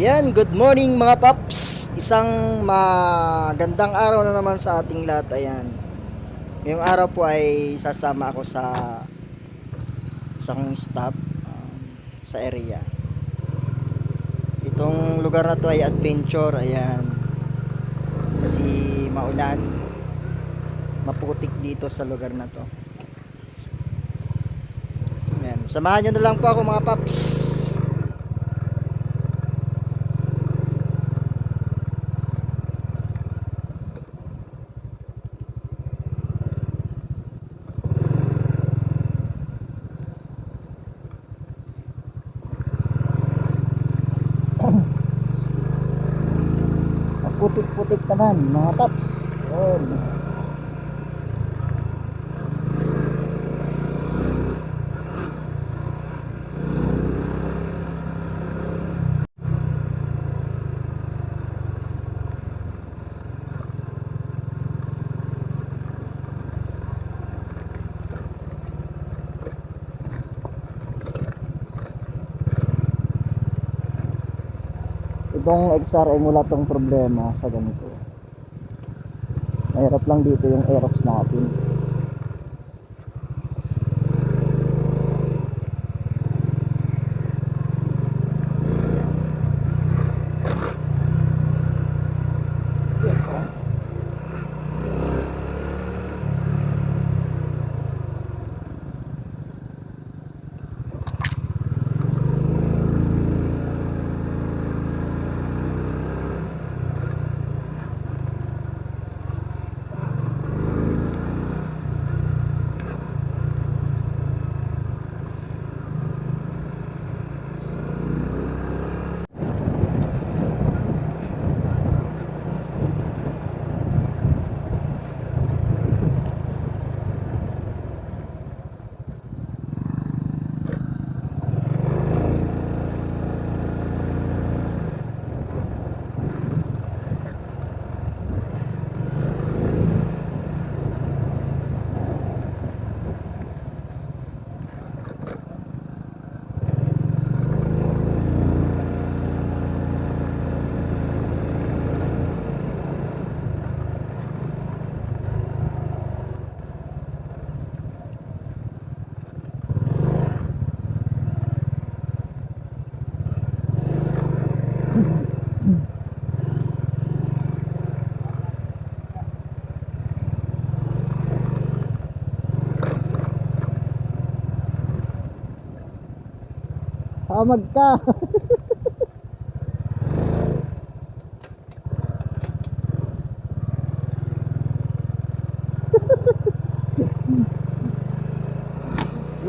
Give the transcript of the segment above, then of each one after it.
Ayan, good morning mga paps. Isang magandang araw na naman sa ating lahat. Ayan. Ngayong araw po ay sasama ako sa isang stop sa area. Itong lugar na to ay adventure. Ayan. Kasi maulan. Maputik dito sa lugar na to. Ayan. Samahan nyo na lang po ako mga paps. Putik-putik naman mga paps. Ayan. Itong XRM wala tong problema sa ganito. Mahirap lang dito yung Aerox natin. Hamag ka.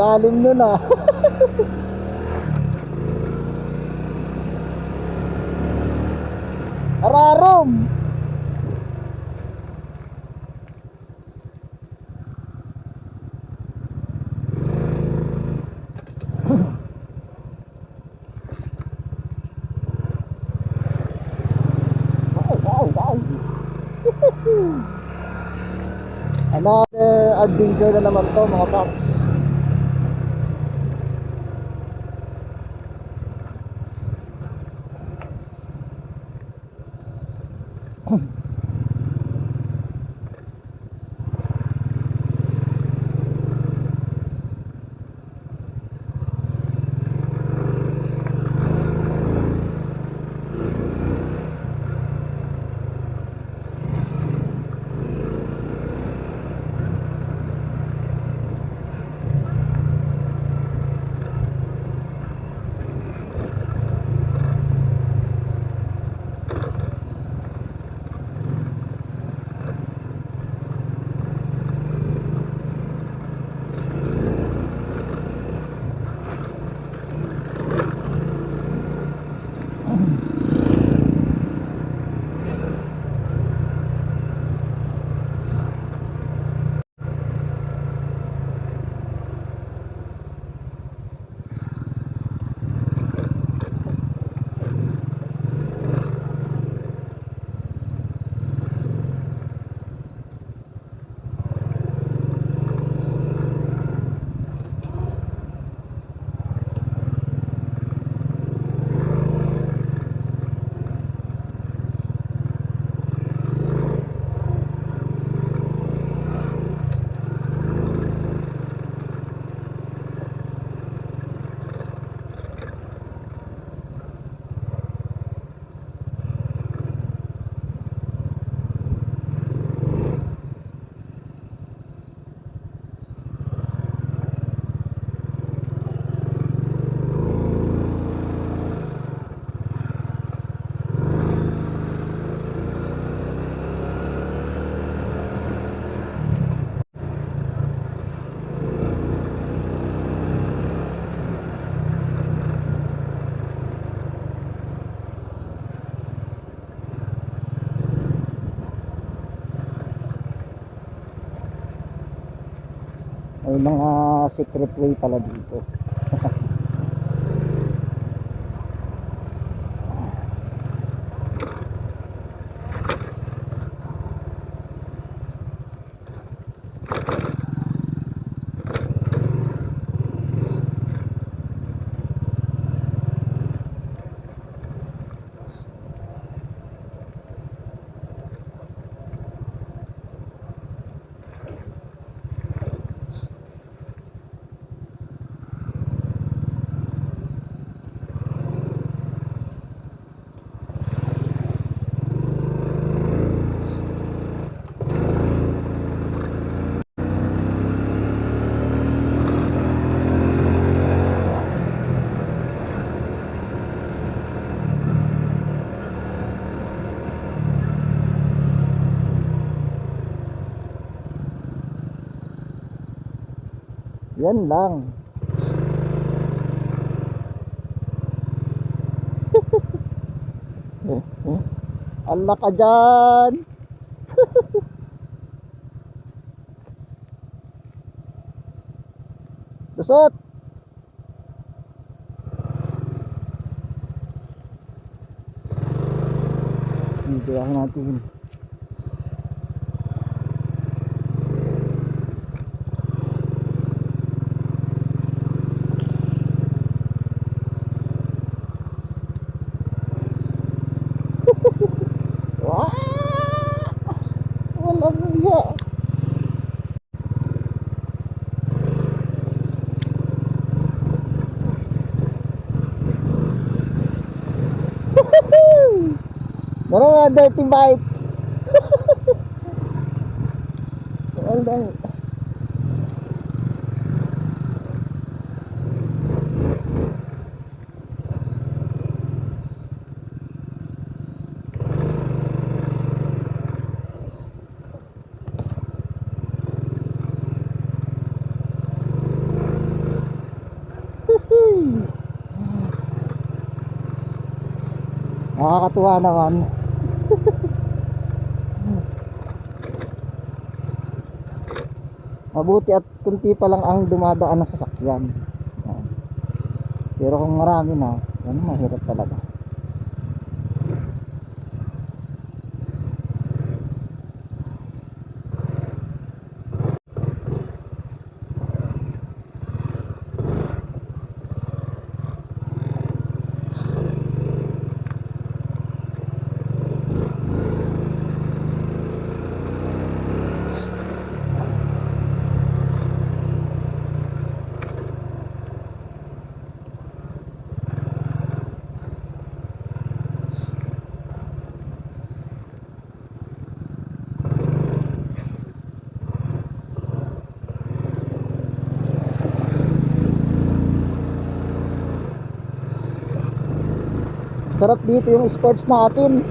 Lalim nun ah. Ararom. Another adventure na naman to mga paps. May mga secret way pala dito. Yan lang. Allah ka dyan. Lusot. Bibiyahin natin. Wah! Walang iya. Meron nga dirty bike. Well done. Nakakatuwa naman. Mabuti at kunti pa lang ang dumadaan ng sasakyan. Pero kung marami na, yan mahirap talaga. Sarap dito yung sports natin.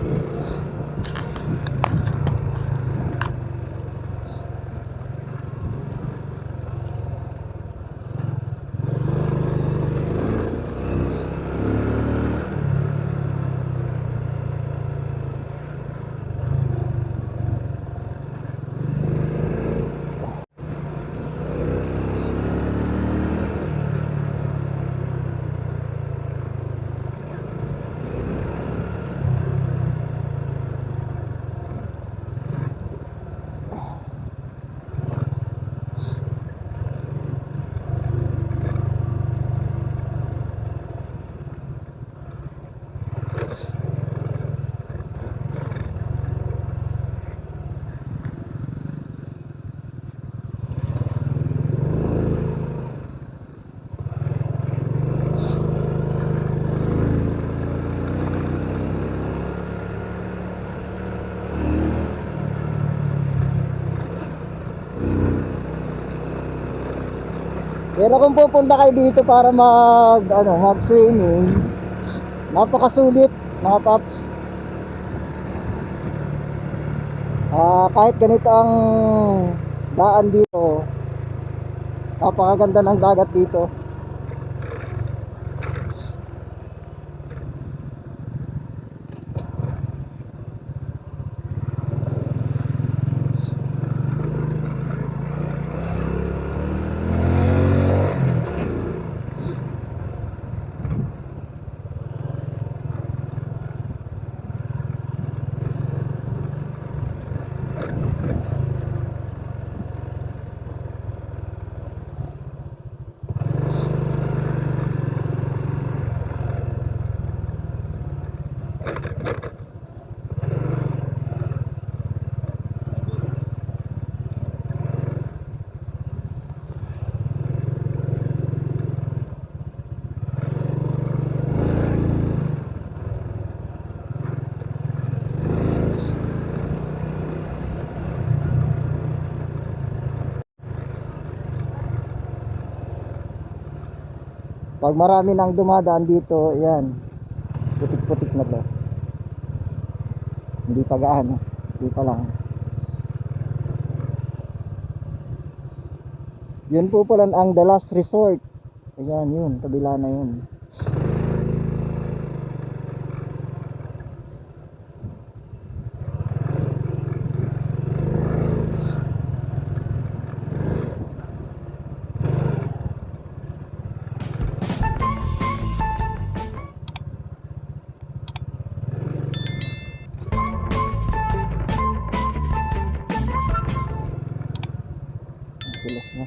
Pero kung pupunta kayo dito para mag-swimming, napakasulit mga paps. Kahit ganito ang daan dito, napakaganda ng dagat dito. Pag marami nang dumadaan dito, yan, putik-putik na to. Hindi pa gaano, hindi pa lang. Yun po pala ang The Last Resort. Ayan, yun, kabila na yun. Kilos na.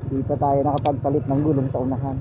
Di pa tayo nakapagpalit ng gulong sa unahan.